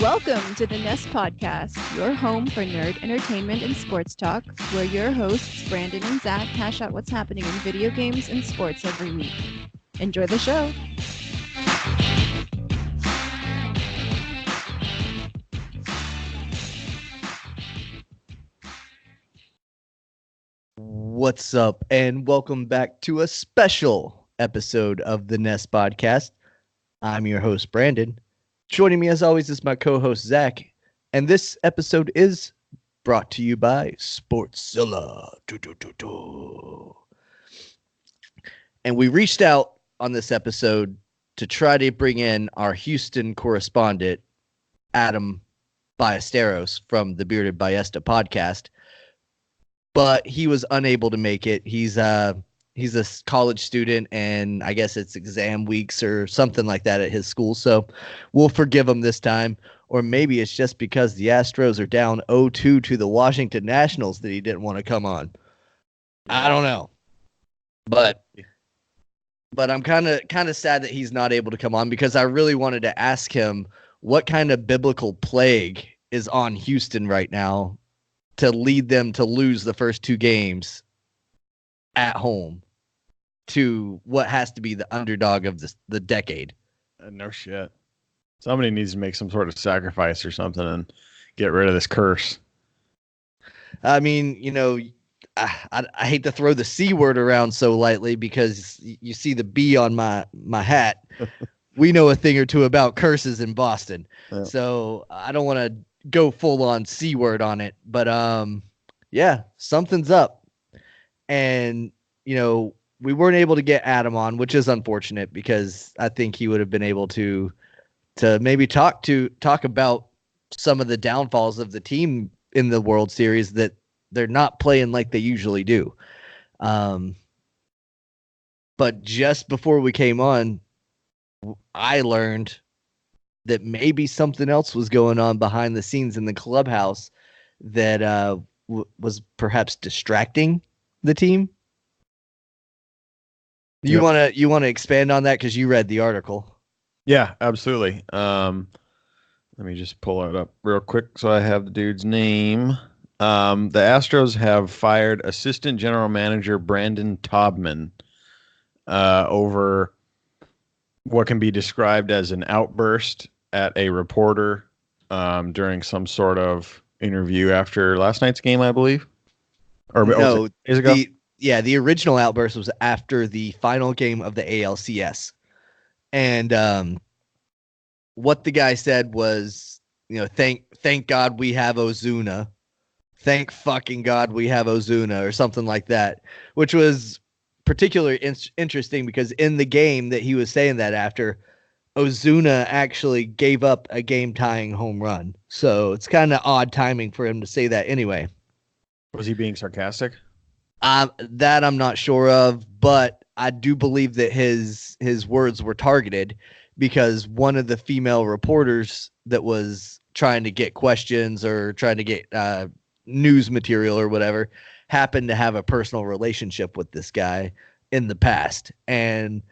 Welcome to the Nest Podcast, your home for nerd entertainment and sports talk, where your hosts, Brandon and Zach, hash out what's happening in video games and sports every week. Enjoy the show. What's up, and welcome back to a special episode of the Nest Podcast. I'm your host, Brandon. Joining me, as always, is my co-host, Zach. And this episode is brought to you by Sportszilla. And we reached out on this episode to try to bring in our Houston correspondent, Adam Ballesteros from the Bearded Ballesta podcast. But he was unable to make it. He's a college student, and I guess it's exam weeks or something like that at his school. So we'll forgive him this time. Or maybe it's just because the Astros are down 0-2 to the Washington Nationals that he didn't want to come on. I don't know. But I'm kind of sad that he's not able to come on, because I really wanted to ask him what kind of biblical plague is on Houston right now to lead them to lose the first two games at home to what has to be the underdog of the decade. No shit. Somebody needs to make some sort of sacrifice or something and get rid of this curse. I mean, I hate to throw the C word around so lightly, because you see the B on my hat. We know a thing or two about curses in Boston. Yeah. So I don't want to go full on C word on it, but yeah, something's up. And we weren't able to get Adam on, which is unfortunate, because I think he would have been able to maybe talk about some of the downfalls of the team in the World Series, that they're not playing like they usually do. But just before we came on, I learned that maybe something else was going on behind the scenes in the clubhouse that was perhaps distracting the team. You want to expand on that, because you read the article? Yeah, absolutely. Let me just pull it up real quick so I have the dude's name. The Astros have fired assistant general manager Brandon Taubman over what can be described as an outburst at a reporter during some sort of interview after last night's game, I believe. Or no, days ago? The original outburst was after the final game of the ALCS. And what the guy said was, thank God we have Ozuna. Thank fucking God we have Ozuna, or something like that, which was particularly interesting, because in the game that he was saying that after, Ozuna actually gave up a game-tying home run. So it's kind of odd timing for him to say that anyway. Was he being sarcastic? That I'm not sure of, but I do believe that his words were targeted, because one of the female reporters that was trying to get questions or trying to get news material or whatever happened to have a personal relationship with this guy in the past. And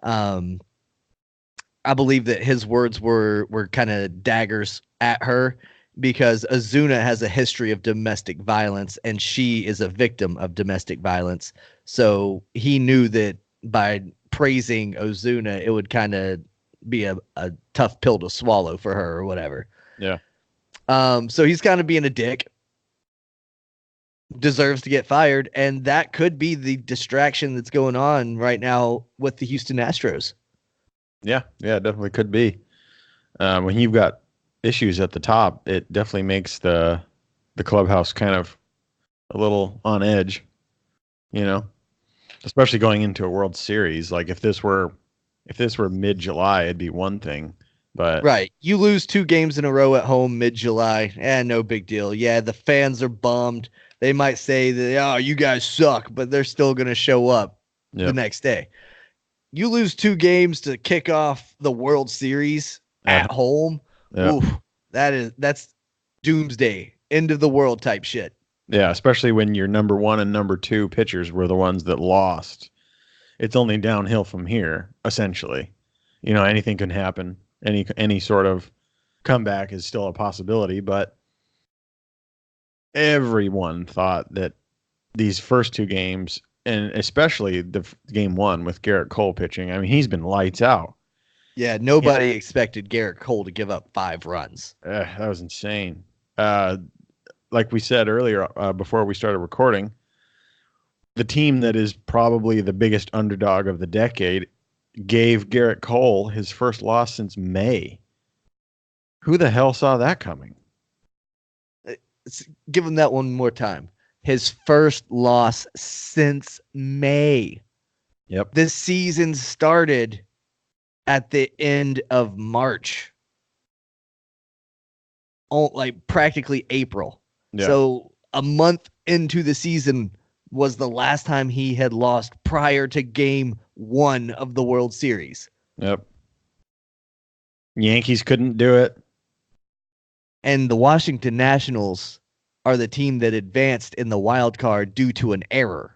I believe that his words were kind of daggers at her, because Ozuna has a history of domestic violence, and she is a victim of domestic violence. So he knew that by praising Ozuna, it would kind of be a tough pill to swallow for her or whatever. Yeah. So he's kind of being a dick. Deserves to get fired, and that could be the distraction that's going on right now with the Houston Astros. Yeah, it definitely could be. When you've got issues at the top, it definitely makes the clubhouse kind of a little on edge, especially going into a World Series. Like if this were mid-July, it'd be one thing, but right, you lose 2 games in a row at home mid-July, no big deal. Yeah, the fans are bummed. They might say that, oh, you guys suck, but they're still going to show up the next day. You lose 2 games to kick off the World Series at home. Yeah. Oof, that's doomsday, end of the world type shit. Yeah, especially when your number 1 and number 2 pitchers were the ones that lost. It's only downhill from here, essentially. Anything can happen. Any sort of comeback is still a possibility, but everyone thought that these first two games, and especially the game one with Garrett Cole pitching, I mean, he's been lights out. Yeah, nobody expected Garrett Cole to give up 5 runs. That was insane. Like we said earlier, before we started recording, the team that is probably the biggest underdog of the decade gave Garrett Cole his first loss since May. Who the hell saw that coming? Give him that one more time. His first loss since May. Yep. This season started at the end of March. Like practically April. Yeah. So a month into the season was the last time he had lost prior to game 1 of the World Series. Yep. Yankees couldn't do it. And the Washington Nationals are the team that advanced in the wild card due to an error.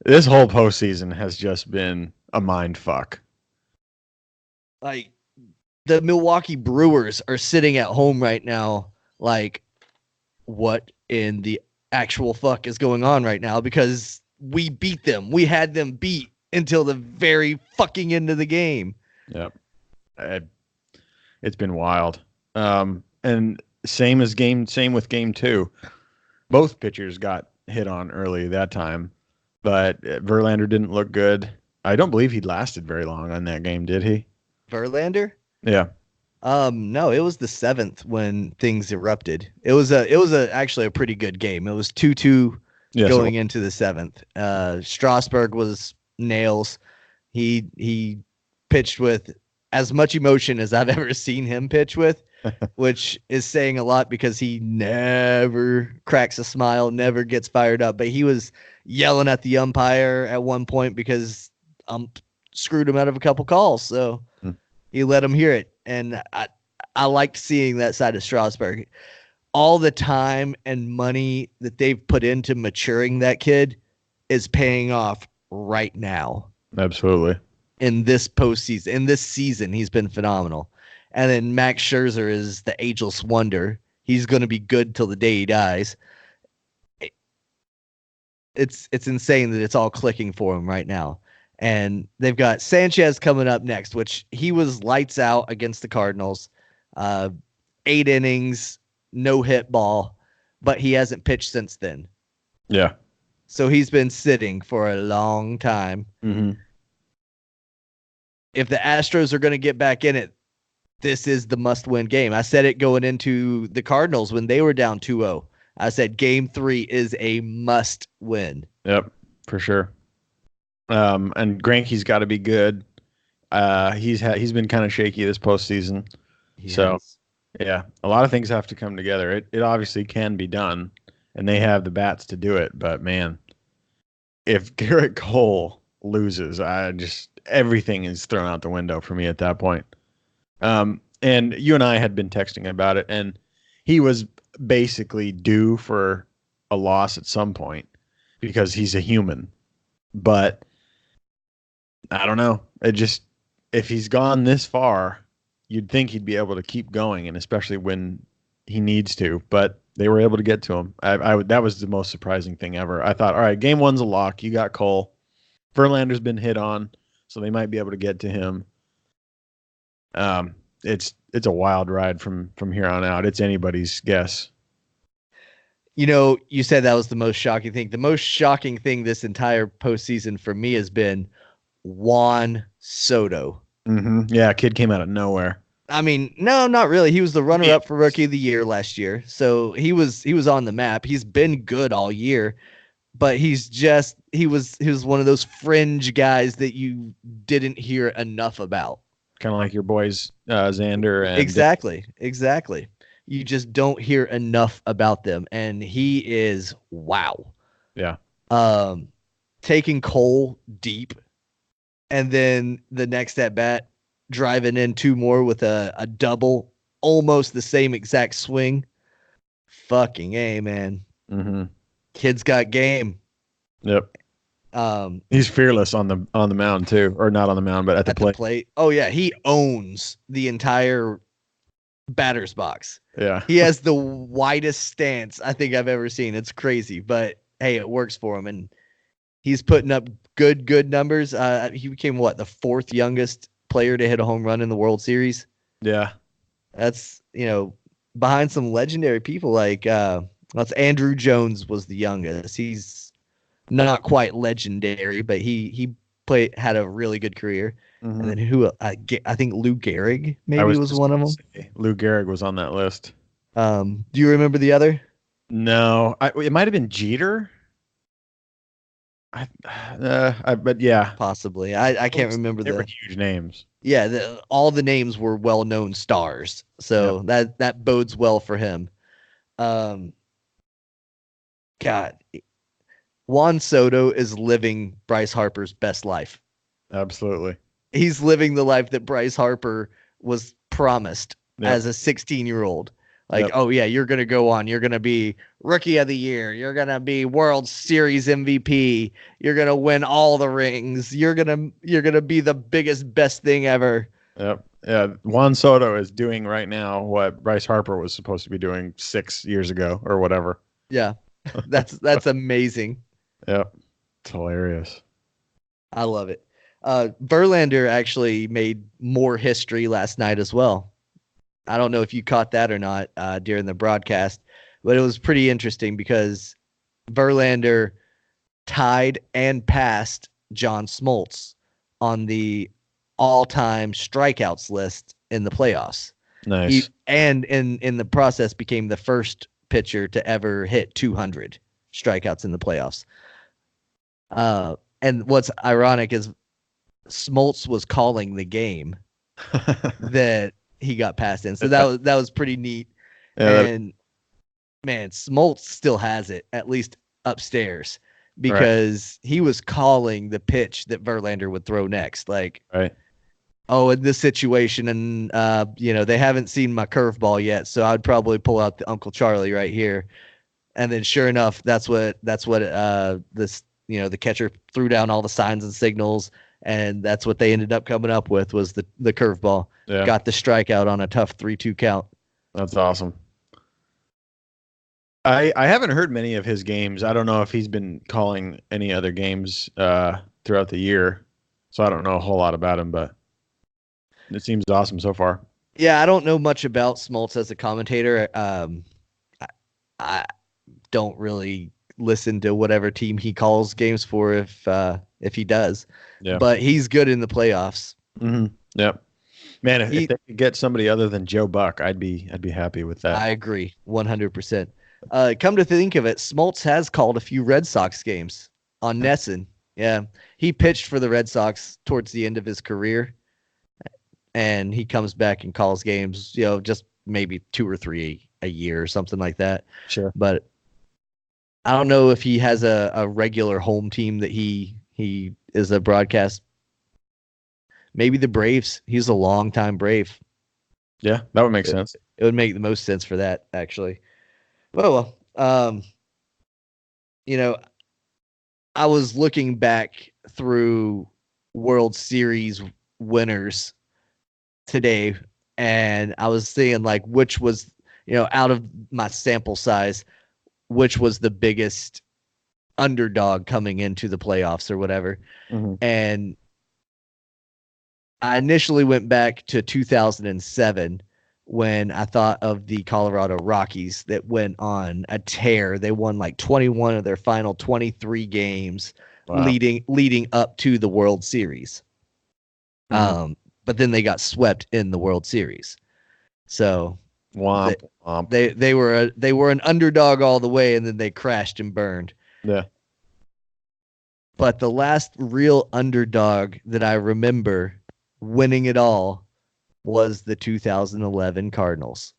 This whole postseason has just been a mind fuck. Like, the Milwaukee Brewers are sitting at home right now, like, what in the actual fuck is going on right now? Because we beat them. We had them beat until the very fucking end of the game. Yep. It's been wild. And same with game 2. Both pitchers got hit on early that time, but Verlander didn't look good. I don't believe he lasted very long on that game, did he? Verlander? Yeah. No, it was the 7th when things erupted. It was actually a pretty good game. It was 2-2 going into the 7th. Strasburg was nails. He pitched with as much emotion as I've ever seen him pitch with, which is saying a lot because he never cracks a smile, never gets fired up. But he was yelling at the umpire at one point because screwed him out of a couple calls. So he let him hear it. And I liked seeing that side of Strasburg. All the time and money that they've put into maturing that kid is paying off right now. Absolutely. In this postseason, in this season, he's been phenomenal. And then Max Scherzer is the ageless wonder. He's going to be good till the day he dies. It's insane that it's all clicking for him right now. And they've got Sanchez coming up next, which he was lights out against the Cardinals. 8 innings, no hit ball, but he hasn't pitched since then. Yeah. So he's been sitting for a long time. Mm-hmm. If the Astros are going to get back in it, this is the must-win game. I said it going into the Cardinals when they were down 2-0. I said game 3 is a must-win. Yep, for sure. And Greinke's got to be good. He's been kind of shaky this postseason. Yeah, a lot of things have to come together. It obviously can be done, and they have the bats to do it. But man, if Garrett Cole loses, everything is thrown out the window for me at that point. And you and I had been texting about it, and he was basically due for a loss at some point because he's a human. But I don't know. If he's gone this far, you'd think he'd be able to keep going, and especially when he needs to. But they were able to get to him. That was the most surprising thing ever. I thought, all right, game 1's a lock. You got Cole. Verlander's been hit on, so they might be able to get to him. It's a wild ride from here on out. It's anybody's guess. You know, you said that was the most shocking thing. The most shocking thing this entire postseason for me has been Juan Soto. Mm-hmm. Yeah, kid came out of nowhere. I mean, no, not really. He was the runner-up for Rookie of the Year last year, so he was on the map. He's been good all year, but he was one of those fringe guys that you didn't hear enough about. Kind of like your boys, Xander. And Exactly. You just don't hear enough about them, and he is wow. Yeah. Taking Cole deep, and then the next at bat, driving in 2 more with a double, almost the same exact swing. Fucking A, man. Mm-hmm. Kid's got game. Yep. He's fearless on the mound too, or not on the mound, but at the At the plate. plate. Oh yeah, he owns the entire batter's box. Yeah. He has the widest stance I think I've ever seen. It's crazy, but hey, it works for him, and he's putting up good numbers. He became what, the fourth youngest player to hit a home run in the World Series. Yeah. That's behind some legendary people like that's Andrew Jones was the youngest. He's not quite legendary, but he had a really good career. And Mhm. then I think Lou Gehrig I maybe was was just one of gonna them. say Lou Gehrig was on that list. Do you remember the other? No, it might have been Jeter. But yeah, Possibly. I can't remember they were the. huge names. Yeah, all the names were well-known stars, Yep. so that bodes well for him. Um, God, Juan Soto is living Bryce Harper's best life. Absolutely. He's living the life that Bryce Harper was promised Yep. as a 16-year-old. Like, Yep. oh yeah, you're gonna go on. You're gonna be rookie of the year. You're gonna be World Series MVP. You're gonna win all the rings. You're gonna be the biggest, best thing ever. Yep. Yeah. Juan Soto is doing right now what Bryce Harper was supposed to be doing 6 years ago or whatever. Yeah, that's amazing. Yep. It's hilarious. I love it. Verlander actually made more history last night as well. I don't know if you caught that or not during the broadcast, but it was pretty interesting because Verlander tied and passed John Smoltz on the all-time strikeouts list in the playoffs. Nice. And in the process became the first pitcher to ever hit 200 strikeouts in the playoffs. And what's ironic is Smoltz was calling the game that he got passed in. So that was pretty neat. Yeah. And man, Smoltz still has it, at least upstairs, Right. because he was calling the pitch that Verlander would throw next. Like, Right. oh, in this situation, and they haven't seen my curveball yet, so I'd probably pull out the Uncle Charlie right here. And then sure enough, that's what this the catcher threw down all the signs and signals, and that's what they ended up coming up with was the curveball. Yeah. Got the strikeout on a tough 3-2 count. That's awesome. I haven't heard many of his games. I don't know if he's been calling any other games throughout the year, so I don't know a whole lot about him, but it seems awesome so far. Yeah, I don't know much about Smoltz as a commentator. I don't really listen to whatever team he calls games for if he does. Yeah. But he's good in the playoffs. Mm-hmm. Yep. Man, if they could get somebody other than Joe Buck, I'd be happy with that. I agree 100%. Come to think of it, Smoltz has called a few Red Sox games on Nesson. Yeah, he pitched for the Red Sox towards the end of his career, and he comes back and calls games, just maybe 2 or 3 a year or something like that. Sure. But I don't know if he has a regular home team that he is a broadcast. Maybe the Braves. He's a longtime Brave. Yeah, that would make sense. It would make the most sense for that, actually. Well, I was looking back through World Series winners today, and I was seeing like which was, out of my sample size, which was the biggest underdog coming into the playoffs or whatever. Mm-hmm. And I initially went back to 2007 when I thought of the Colorado Rockies that went on a tear. They won like 21 of their final 23 games. Wow. leading up to the World Series. Mm-hmm. But then they got swept in the World Series. So Womp, womp. they were an underdog all the way, and then they crashed and burned. Yeah. But the last real underdog that I remember winning it all was the 2011 Cardinals.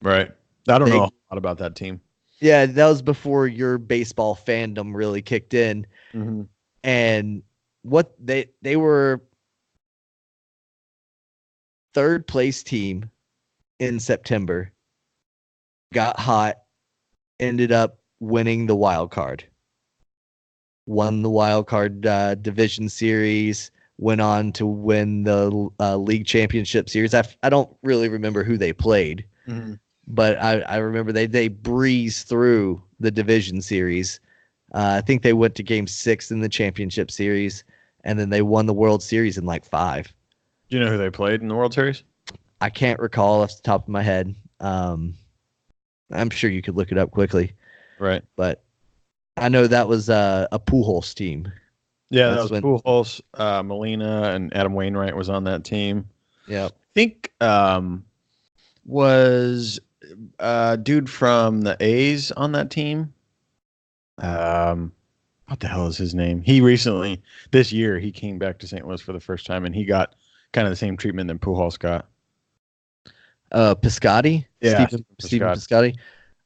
Right. I don't know a lot about that team. Yeah, that was before your baseball fandom really kicked in. Mm-hmm. And what they were third place team in September, got hot, ended up winning the wild card. won the wild card division series, went on to win the league championship series. I don't really remember who they played, Mhm. but I remember they breezed through the division series. I think they went to game 6 in the championship series, and then they won the World Series in like 5. Do you know who they played in the World Series? I can't recall off the top of my head. I'm sure you could look it up quickly, Right. but I know that was a Pujols team. Yeah, that That's was when, Pujols, Molina, and Adam Wainwright was on that team. yeah. I think was dude from the A's on that team. What the hell is his name? He recently, this year, he came back to St. Louis for the first time, and he got kind of the same treatment that Pujols got. Piscotty, Yeah, Stephen Scott Piscotty.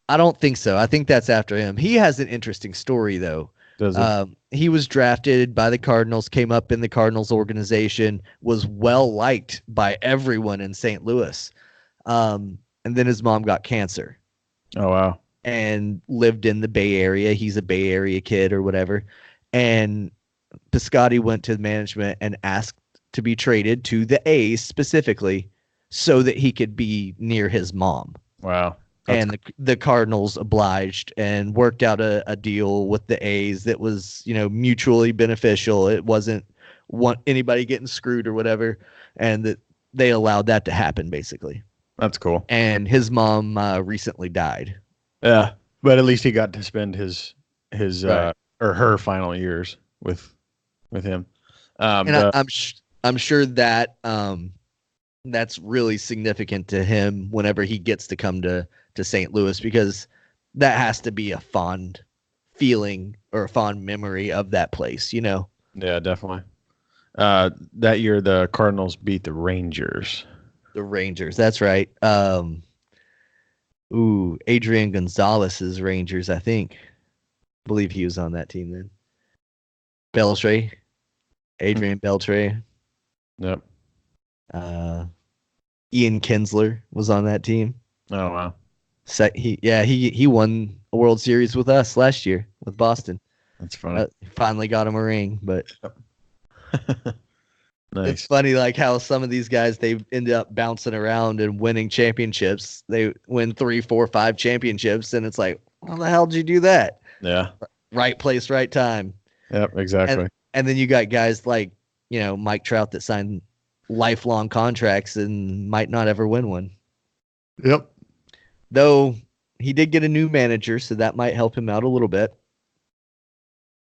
I don't think so. I think that's after him. He has an interesting story though. does it. He was drafted by the Cardinals, came up in the Cardinals organization, was well liked by everyone in St. Louis, and then his mom got cancer Oh wow. and lived in the Bay Area. He's a Bay Area kid or whatever, and Piscotty went to management and asked to be traded to the A's specifically so that he could be near his mom. Wow. That's And the Cardinals obliged and worked out a deal with the A's that was, mutually beneficial. It wasn't anybody getting screwed or whatever, and that they allowed that to happen basically. that's cool. And his mom recently died. Yeah, but at least he got to spend his Right. or her final years with him. And The I'm sure that that's really significant to him whenever he gets to come to St. Louis, because that has to be a fond feeling or a fond memory of that place, yeah, definitely. That year the Cardinals beat the Rangers. The Rangers. That's right. Adrian Gonzalez's Rangers, I think. I believe he was on that team then. Beltre, Adrian Beltre. Yep. Ian Kinsler was on that team. Oh wow. He won a World Series with us last year with Boston. That's funny. Finally got him a ring, but Nice. it's funny like how some of these guys they end up bouncing around and winning championships. They win 3, 4, 5 championships, and it's like, how the hell did you do that? Yeah. Right place, right time. Yep, exactly. And then you got guys like, Mike Trout that signed lifelong contracts and might not ever win one. Yep. Though he did get a new manager, so that might help him out a little bit.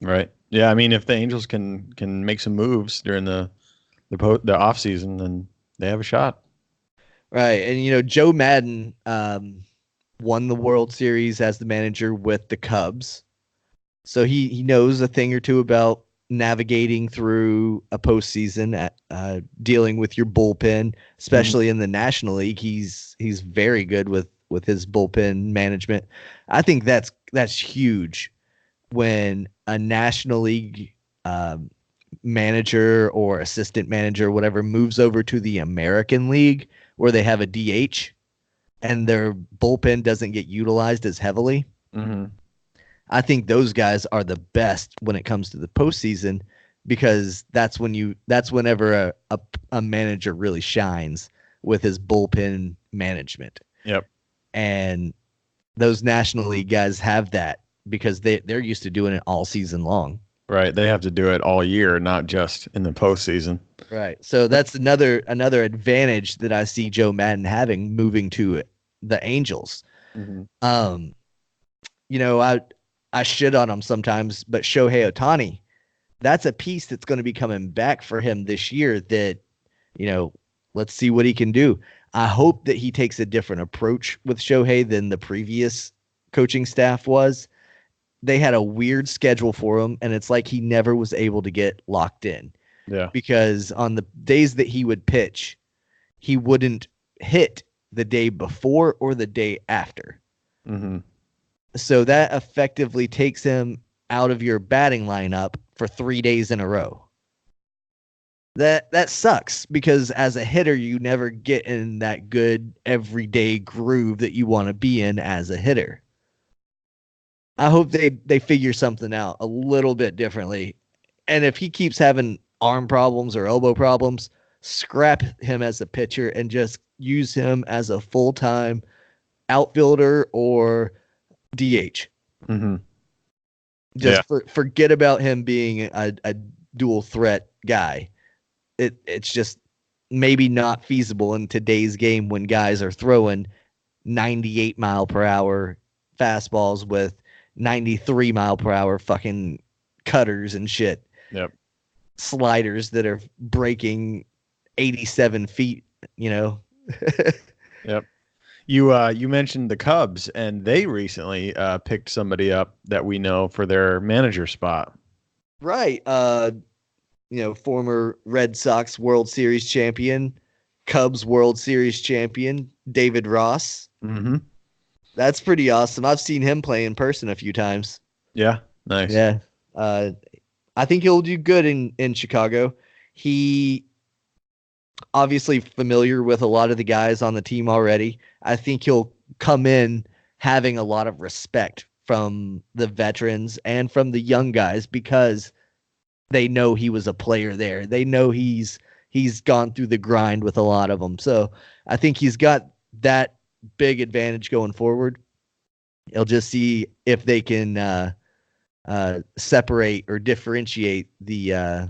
Right. Yeah, I mean if the Angels can make some moves during the off season, then they have a shot. Right. And Joe Madden won the World Series as the manager with the Cubs. So he knows a thing or two about navigating through a postseason at dealing with your bullpen, especially in the National League. He's very good with his bullpen management. I think that's huge when a National League manager or assistant manager, whatever, moves over to the American League where they have a DH and their bullpen doesn't get utilized as heavily. Mm-hmm. I think those guys are the best when it comes to the postseason, because that's whenever a manager really shines with his bullpen management. Yep. And those National League guys have that because they're used to doing it all season long. Right. They have to do it all year, not just in the postseason. Right. So that's another advantage that I see Joe Madden having moving to the Angels. Mm-hmm. I shit on him sometimes, but Shohei Ohtani, that's a piece that's going to be coming back for him this year that, let's see what he can do. I hope that he takes a different approach with Shohei than the previous coaching staff was. They had a weird schedule for him, and it's like he never was able to get locked in. Yeah. Because on the days that he would pitch, he wouldn't hit the day before or the day after. Mm-hmm. So that effectively takes him out of your batting lineup for 3 days in a row. That sucks, because as a hitter, you never get in that good everyday groove that you want to be in as a hitter. I hope they figure something out a little bit differently. And if he keeps having arm problems or elbow problems, scrap him as a pitcher and just use him as a full-time outfielder or DH. Mm-hmm. Yeah. Just forget about him being a dual threat guy. It's just maybe not feasible in today's game when guys are throwing 98 mile per hour fastballs with 93 mile per hour fucking cutters and shit. Yep. Sliders that are breaking 87 feet, you know. Yep. You mentioned the Cubs, and they recently picked somebody up that we know for their manager spot. Right. Former Red Sox World Series champion, Cubs World Series champion, David Ross. Mm-hmm. That's pretty awesome. I've seen him play in person a few times. Yeah. Nice. Yeah. I think he'll do good in Chicago. He obviously familiar with a lot of the guys on the team already. I think he'll come in having a lot of respect from the veterans and from the young guys because they know he was a player there. They know he's gone through the grind with a lot of them. So I think he's got that big advantage going forward. He'll just see if they can separate or differentiate the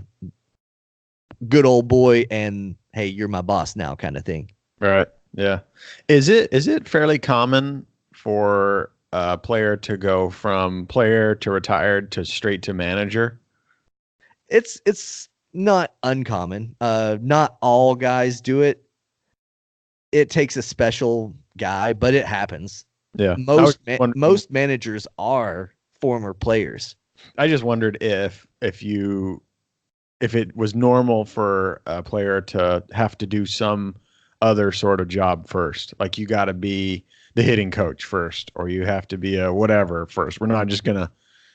good old boy and hey, you're my boss now kind of thing. Right. Yeah. Is it fairly common for a player to go from player to retired to straight to manager? It's not uncommon. Not all guys do it. It takes a special guy, but it happens. Yeah. Most managers are former players. I just wondered if it was normal for a player to have to do some other sort of job first. Like you got to be the hitting coach first, or you have to be a whatever first. We're not just going to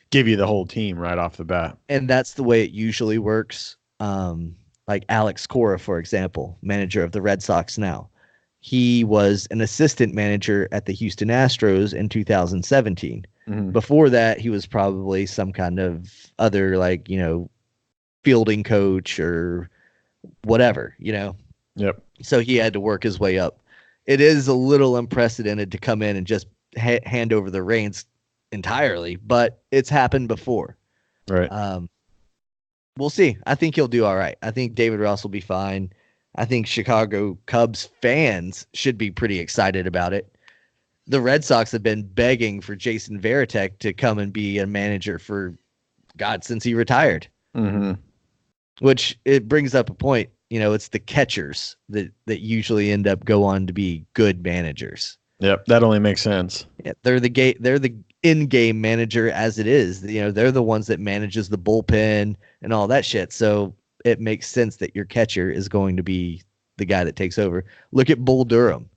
give you the whole team right off the bat. And that's the way it usually works. Like Alex Cora, for example, manager of the Red Sox now. He was an assistant manager at the Houston Astros in 2017. Mm-hmm. Before that, he was probably some kind of other, like, fielding coach or whatever, Yep. So he had to work his way up. It is a little unprecedented to come in and just hand over the reins entirely, but it's happened before. Right. We'll see. I think he'll do all right. I think David Ross will be fine. I think Chicago Cubs fans should be pretty excited about it. The Red Sox have been begging for Jason Varitek to come and be a manager for God since he retired. Mm-hmm. Which it brings up a point. It's the catchers that usually end up go on to be good managers. Yep, that only makes sense. Yeah, they're the in-game manager as it is. They're the ones that manages the bullpen and all that shit. So it makes sense that your catcher is going to be the guy that takes over. Look at Bull Durham.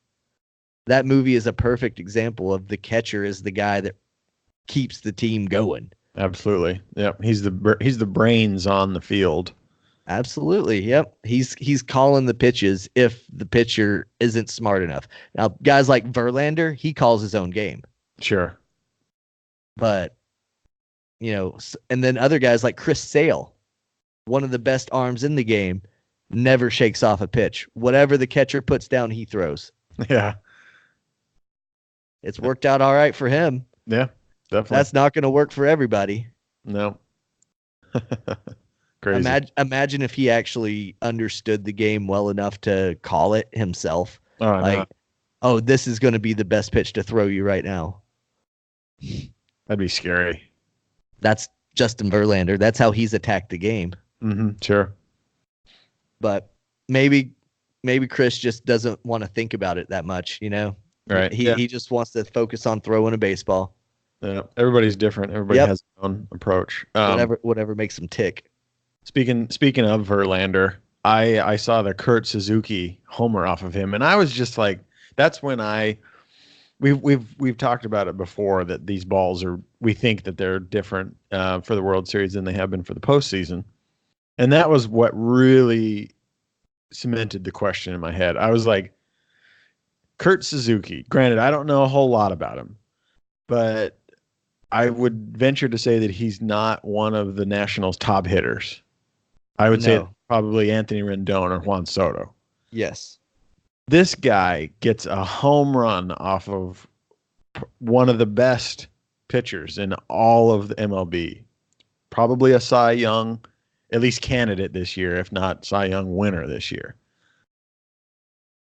That movie is a perfect example of the catcher is the guy that keeps the team going. Absolutely. Yep. He's the brains on the field. Absolutely. Yep. He's calling the pitches if the pitcher isn't smart enough. Now, guys like Verlander, he calls his own game. Sure. But, and then other guys like Chris Sale, one of the best arms in the game, never shakes off a pitch. Whatever the catcher puts down, he throws. Yeah. It's worked out all right for him. Yeah, definitely. That's not going to work for everybody. No. Crazy. Imagine if he actually understood the game well enough to call it himself. Oh, like, oh, this is going to be the best pitch to throw you right now. That'd be scary. That's Justin Verlander. That's how he's attacked the game. Mm-hmm. Sure. But maybe Chris just doesn't want to think about it that much, Right. He just wants to focus on throwing a baseball. Yeah. Everybody's different. Everybody has their own approach. Whatever makes him tick. Speaking of Verlander, I saw the Kurt Suzuki homer off of him, and I was just like, that's when we've talked about it before that these balls we think that they're different for the World Series than they have been for the postseason, and that was what really cemented the question in my head. I was like, Kurt Suzuki. Granted, I don't know a whole lot about him, but I would venture to say that he's not one of the Nationals' top hitters. I would say No. probably Anthony Rendon or Juan Soto. Yes. This guy gets a home run off of one of the best pitchers in all of the MLB. Probably a Cy Young, at least candidate this year, if not Cy Young winner this year.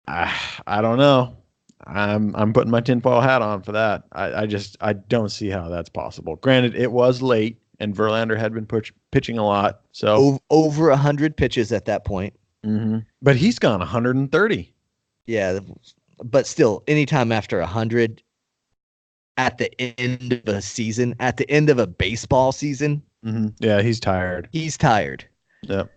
I don't know. I'm putting my tinfoil hat on for that. I don't see how that's possible. Granted, it was late and Verlander had been pitching a lot, so Over 100 pitches at that point. But he's gone 130. Yeah, but still, anytime after 100 at the end of a season, at the end of a baseball season, Yeah, he's tired. he's tired. Yep.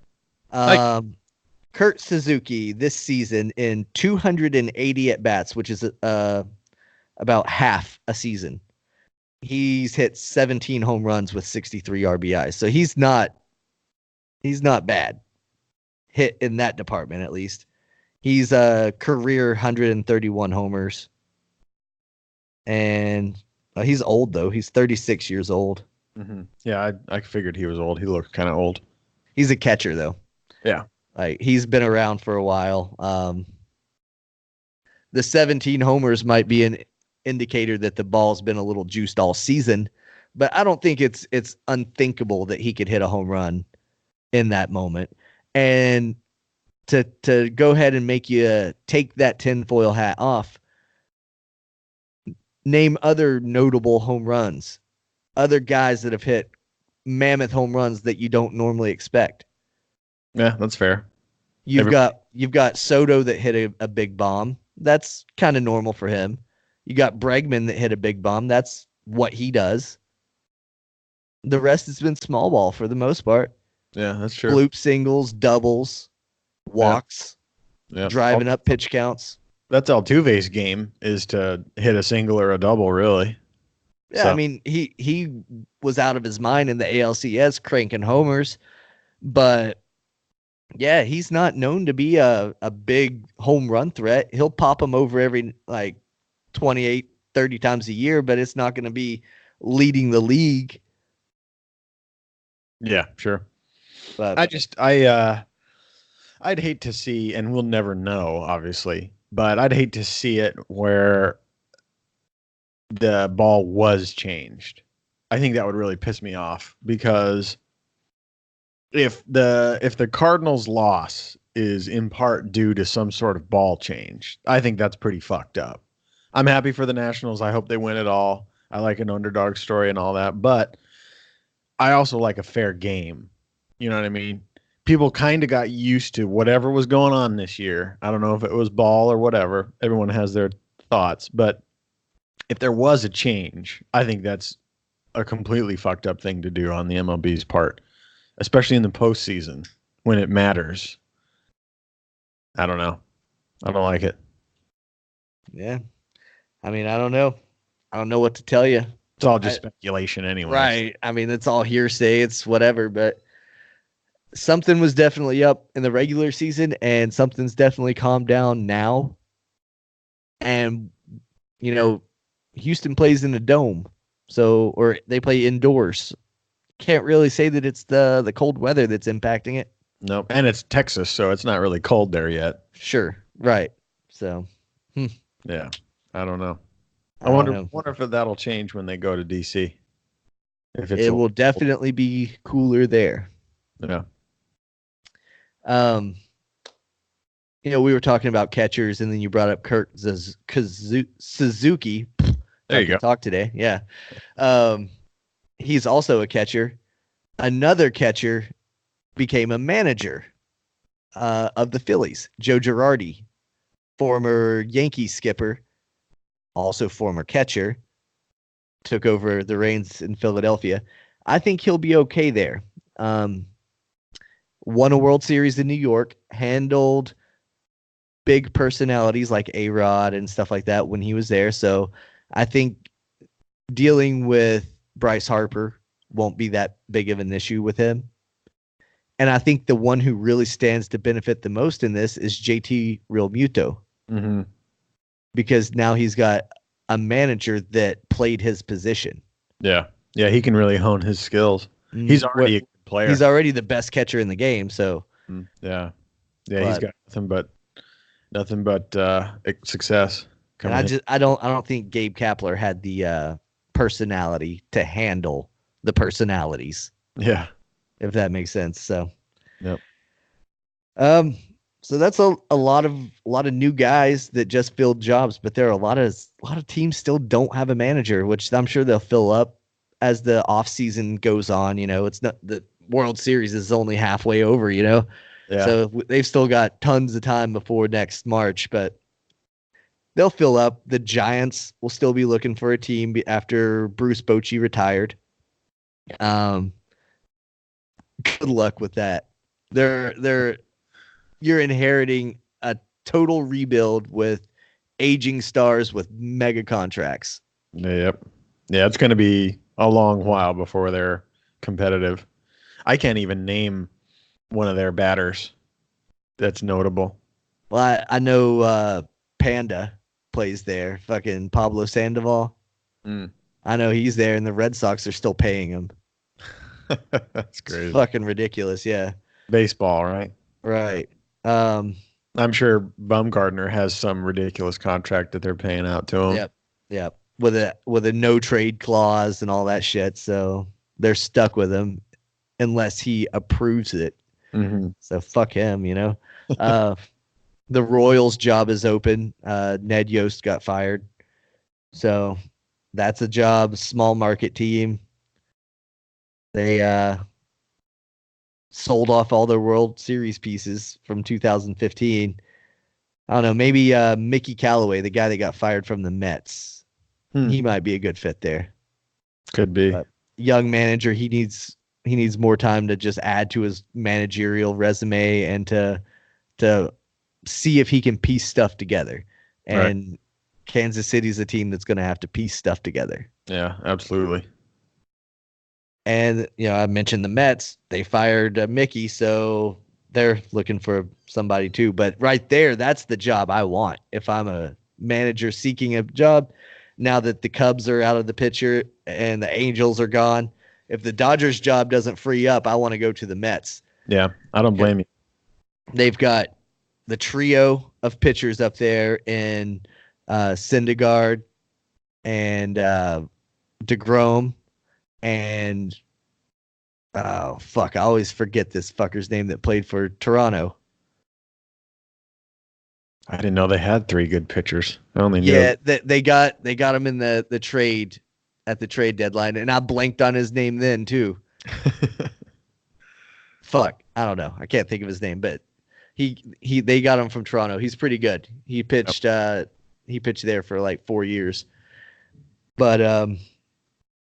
Kurt Suzuki this season in 280 at bats, which is about half a season. He's hit 17 home runs with 63 RBIs. So he's not bad hit in that department, at least. He's a career 131 homers. And he's old, though. He's 36 years old. Yeah, I figured he was old. He looked kind of old. He's a catcher, though. Yeah. Like, he's been around for a while. The 17 homers might be an indicator that the ball's been a little juiced all season, but I don't think it's unthinkable that he could hit a home run in that moment. And to go ahead and make you take that tinfoil hat off, name other notable home runs, other guys that have hit mammoth home runs that you don't normally expect. Yeah, that's fair. You've got Soto that hit a big bomb. That's kind of normal for him. You got Bregman that hit a big bomb. That's what he does. The rest has been small ball for the most part. Yeah, that's true. Bloop singles, doubles, walks, driving up pitch counts. That's Altuve's game, is to hit a single or a double, really. Yeah, so. I mean, he was out of his mind in the ALCS cranking homers, but yeah, he's not known to be a big home run threat. He'll pop them over every 28, 30 times a year, but it's not going to be leading the league. Yeah, sure. But I'd hate to see, and we'll never know, obviously, but I'd hate to see it where the ball was changed. I think that would really piss me off, because if the Cardinals' loss is in part due to some sort of ball change, I think that's pretty fucked up. I'm happy for the Nationals. I hope they win it all. I like an underdog story and all that, but I also like a fair game. You know what I mean? People kind of got used to whatever was going on this year. I don't know if it was ball or whatever. Everyone has their thoughts, but if there was a change, I think that's a completely fucked up thing to do on the MLB's part, especially in the postseason when it matters. I don't know. I don't like it. Yeah. I mean, I don't know. I don't know what to tell you. It's all just speculation anyway. Right. I mean, it's all hearsay. It's whatever, but something was definitely up in the regular season, and something's definitely calmed down now. And, Houston plays in a dome, or they play indoors. Can't really say that it's the cold weather that's impacting it. Nope. And it's Texas, so it's not really cold there yet. Sure. Right. So, yeah, I don't know. I wonder if that'll change when they go to DC. It will definitely be cooler there. Yeah. We were talking about catchers, and then you brought up Kurt Suzuki. There you go. Talk today. Yeah. He's also a catcher. Another catcher became a manager of the Phillies. Joe Girardi, former Yankees skipper, also former catcher, took over the reins in Philadelphia. I think he'll be okay there. Won a World Series in New York, handled big personalities like A-Rod and stuff like that when he was there. So I think dealing with Bryce Harper won't be that big of an issue with him. And I think the one who really stands to benefit the most in this is JT Realmuto. Mm-hmm. Because now he's got a manager that played his position. Yeah. Yeah, he can really hone his skills. He's already a good player. He's already the best catcher in the game. So yeah, he's got nothing but success and coming in. I don't think Gabe Kapler had the personality to handle the personalities, Yeah. if that makes sense. So Yep. um so that's a lot of new guys that just filled jobs, but there are a lot of teams still don't have a manager, which I'm sure they'll fill up as the off season goes on. You know, it's not the World Series is only halfway over, you know. Yeah. So they've still got tons of time before next March, but they'll fill up. The Giants will still be looking for a team after Bruce Bochy retired. Good luck with that. You're inheriting a total rebuild with aging stars with mega contracts. Yep. Yeah, it's going to be a long while before they're competitive. I can't even name one of their batters that's notable. Well, I know Panda plays there. Fucking Pablo Sandoval. Mm. I know he's there, and the Red Sox are still paying him. That's crazy. It's fucking ridiculous. Yeah. Baseball, right? Right. I'm sure Bumgardner has some ridiculous contract that they're paying out to him. Yep. Yep. With a no trade clause and all that shit. So they're stuck with him unless he approves it. Mm-hmm. So fuck him, you know. The Royals job is open. Ned Yost got fired. So that's a job, small market team. They sold off all their World Series pieces from 2015. I don't know, maybe Mickey Callaway, the guy that got fired from the Mets. He might be a good fit there. Could be. But young manager, he needs more time to just add to his managerial resume and to see if he can piece stuff together. And right. Kansas City's a team that's going to have to piece stuff together. Yeah, absolutely. And I mentioned the Mets. They fired Mickey, so they're looking for somebody too. But right there, that's the job I want if I'm a manager seeking a job. Now that the Cubs are out of the picture and the Angels are gone, if the Dodgers job doesn't free up, I want to go to the Mets. Yeah, I don't blame you. They've got the trio of pitchers up there in Syndergaard and DeGrom and oh fuck, I always forget this fucker's name that played for Toronto. I didn't know they had three good pitchers. I only knew. They got him in the trade at the trade deadline, and I blanked on his name then too. Fuck, I don't know. I can't think of his name, but they got him from Toronto. He's pretty good. He pitched there for like 4 years. But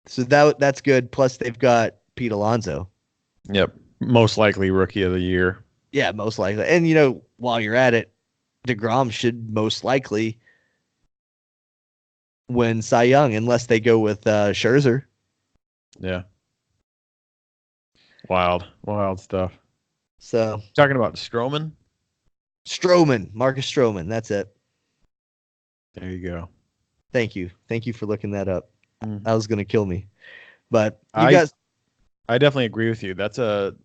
so that's good. Plus they've got Pete Alonso. Yep, most likely rookie of the year. Yeah, most likely. And while you're at it, DeGrom should most likely win Cy Young unless they go with Scherzer. Yeah. Wild stuff. So talking about Marcus Stroman. That's it. There you go. Thank you for looking that up. Mm-hmm. That was gonna kill me, but I definitely agree with you. That's a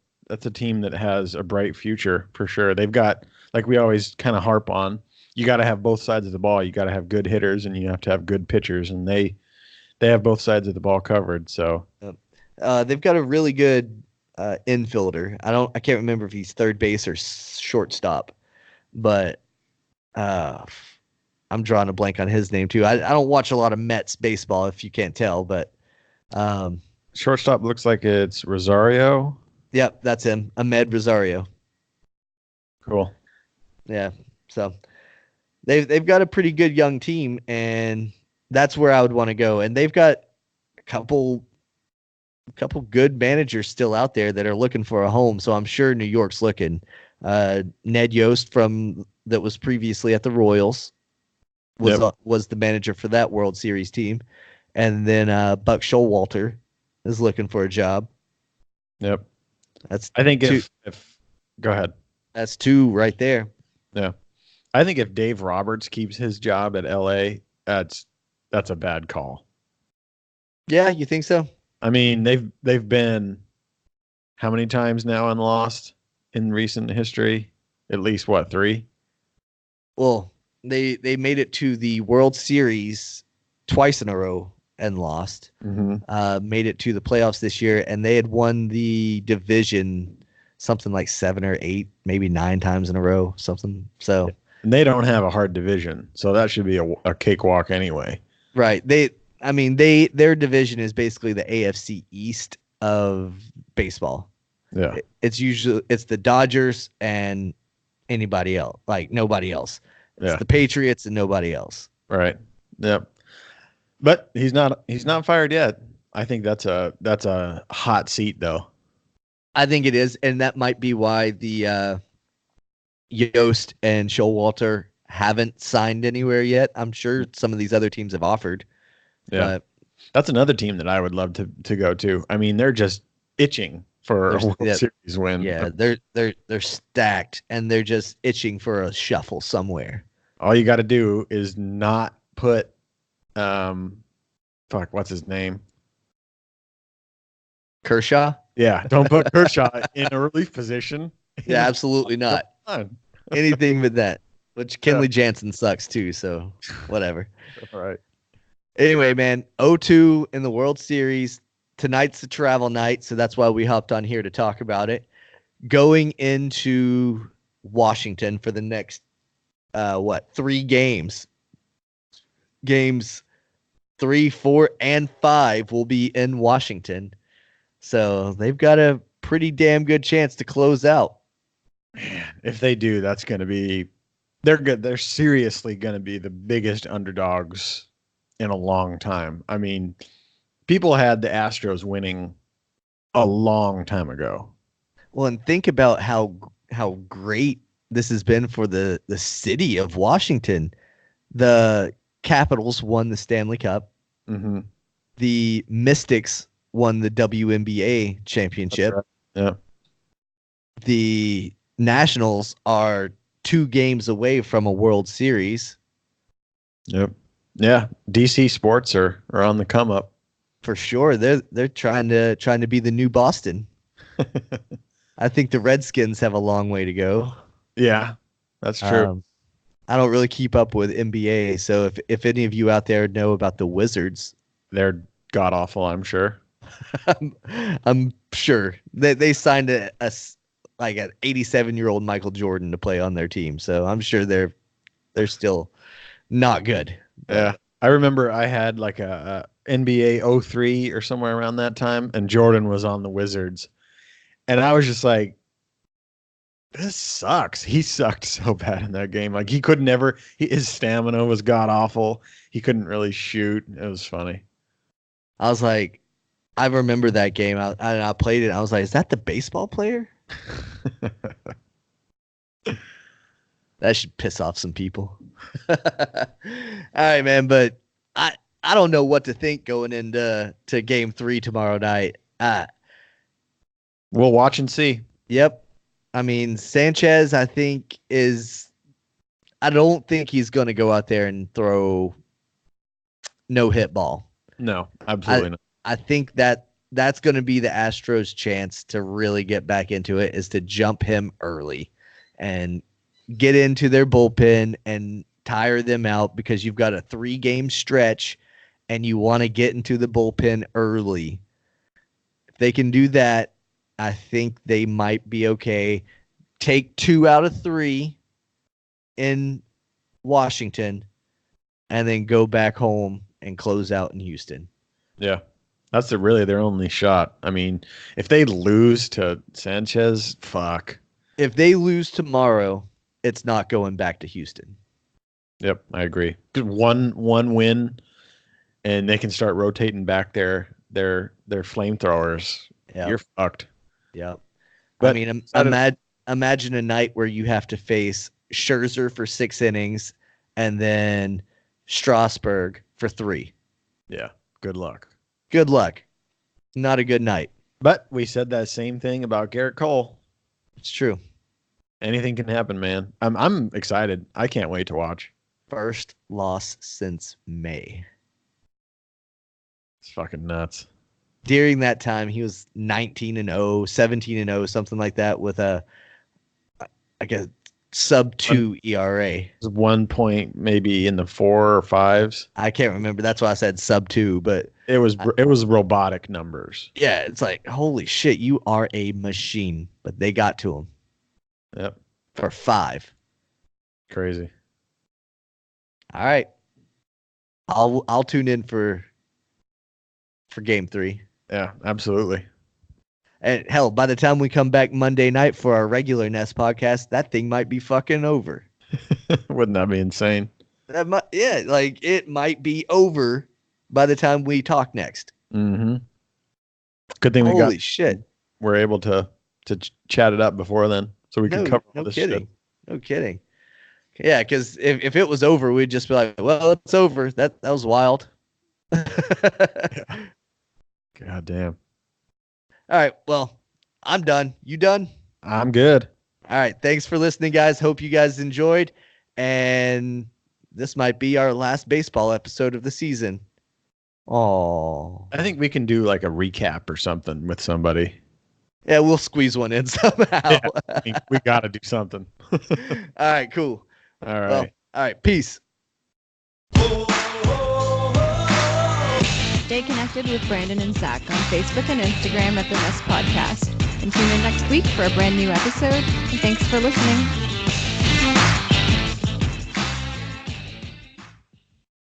team that has a bright future for sure. They've got, like we always kind of harp on, you got to have both sides of the ball. You got to have good hitters and you have to have good pitchers, and they have both sides of the ball covered. So they've got a really good infielder. I can't remember if he's third base or shortstop, but I'm drawing a blank on his name too. I don't watch a lot of Mets baseball, if you can't tell, but shortstop looks like it's Rosario. Yep, that's him, Ahmed Rosario. Cool. Yeah, so they've got a pretty good young team, and that's where I would want to go. And they've got a couple good managers still out there that are looking for a home. So I'm sure New York's looking. Ned Yost that was previously at the Royals was the manager for that World Series team, and then Buck Showalter is looking for a job. Yep. I think if go ahead. That's two right there. Yeah. I think if Dave Roberts keeps his job at LA, that's a bad call. Yeah, you think so? I mean, they've been how many times now and lost in recent history? At least what, 3? Well, they made it to the World Series twice in a row and lost. Mm-hmm. Made it to the playoffs this year, and they had won the division something like 7 or 8, maybe 9 times in a row, something. So, And they don't have a hard division, so that should be a cakewalk anyway. right. Their division is basically the AFC East of baseball. Yeah. It's the Dodgers and anybody else, like nobody else. It's Yeah. the Patriots and nobody else. Right. Yep. But he's not fired yet. I think that's a hot seat though. I think it is, and that might be why the Yost and Showalter haven't signed anywhere yet. I'm sure some of these other teams have offered. Yeah. But that's another team that I would love to go to. I mean, they're just itching for a World Series win. Yeah, they're stacked and they're just itching for a shuffle somewhere. All you got to do is not put what's his name? Kershaw? Yeah, don't put Kershaw in a relief position. Yeah, absolutely not. Anything but that. Which Kenley Jansen sucks too, so whatever. All right. Anyway, man, 0-2 in the World Series. Tonight's the travel night, so that's why we hopped on here to talk about it. Going into Washington for the next 3 games. Games 3, 4, and 5 will be in Washington. So they've got a pretty damn good chance to close out. Man, if they do, that's going to be they're good. They're seriously going to be the biggest underdogs in a long time. I mean, people had the Astros winning a long time ago. Well, and think about how great this has been for the city of Washington. The Capitals won the Stanley Cup. Mm-hmm. The Mystics won the WNBA championship. Right. Yeah. The Nationals are 2 games away from a World Series. Yep. Yeah. DC sports are on the come up. For sure. They're trying to be the new Boston. I think the Redskins have a long way to go. Yeah, that's true. I don't really keep up with NBA, so if any of you out there know about the Wizards, they're god awful, I'm sure. I'm sure they signed an 87-year-old Michael Jordan to play on their team, so I'm sure they're still not good. Yeah, I remember I had like a NBA 03 or somewhere around that time, and Jordan was on the Wizards, and I was just like, this sucks. He sucked so bad in that game. Like he could never. His stamina was god awful. He couldn't really shoot. It was funny. I was like, I remember that game. I played it. I was like, is that the baseball player? That should piss off some people. All right, man. But I don't know what to think going into Game 3 tomorrow night. We'll watch and see. Yep. I mean, Sanchez, I think I don't think he's going to go out there and throw no hit ball. No, absolutely not. I think that's going to be the Astros' chance to really get back into it, is to jump him early and get into their bullpen and tire them out, because you've got a 3-game stretch and you want to get into the bullpen early. If they can do that, I think they might be okay. Take 2 out of 3 in Washington and then go back home and close out in Houston. Yeah. That's really their only shot. I mean, if they lose to Sanchez, fuck. If they lose tomorrow, it's not going back to Houston. Yep, I agree. One win, and they can start rotating back their flamethrowers. Yep. You're fucked. Yep. But I mean, imagine a night where you have to face Scherzer for 6 innings and then Strasburg for 3. Yeah. Good luck. Good luck. Not a good night. But we said that same thing about Garrett Cole. It's true. Anything can happen, man. I'm excited. I can't wait to watch. First loss since May. It's fucking nuts. during that time, he was 19-0, 17-0, something like that, with like a sub 2 ERA. It was 1 point, maybe in the 4 or 5s. I can't remember. That's why I said sub 2, but It was robotic numbers. yeah, it's like, holy shit, you are a machine. But they got to him. Yep. For 5. Crazy. All right. I'll tune in for game 3. Yeah, absolutely. And hell, by the time we come back Monday night for our regular Nest podcast, that thing might be fucking over. Wouldn't that be insane? It might be over by the time we talk next. Mm-hmm. Good thing Holy shit. We're able to chat it up before then, so we can cover all this kidding. shit. No kidding. Yeah, because if it was over, we'd just be like, well, it's over. That was wild. Yeah. God damn. All right. Well, I'm done. You done? I'm good. All right. Thanks for listening, guys. Hope you guys enjoyed. And this might be our last baseball episode of the season. Oh. I think we can do like a recap or something with somebody. Yeah, we'll squeeze one in somehow. Yeah, we got to do something. All right, cool. All right. Well, all right. Peace. Stay connected with Brandon and Zach on Facebook and Instagram at the Nest Podcast. And tune in next week for a brand new episode. And thanks for listening.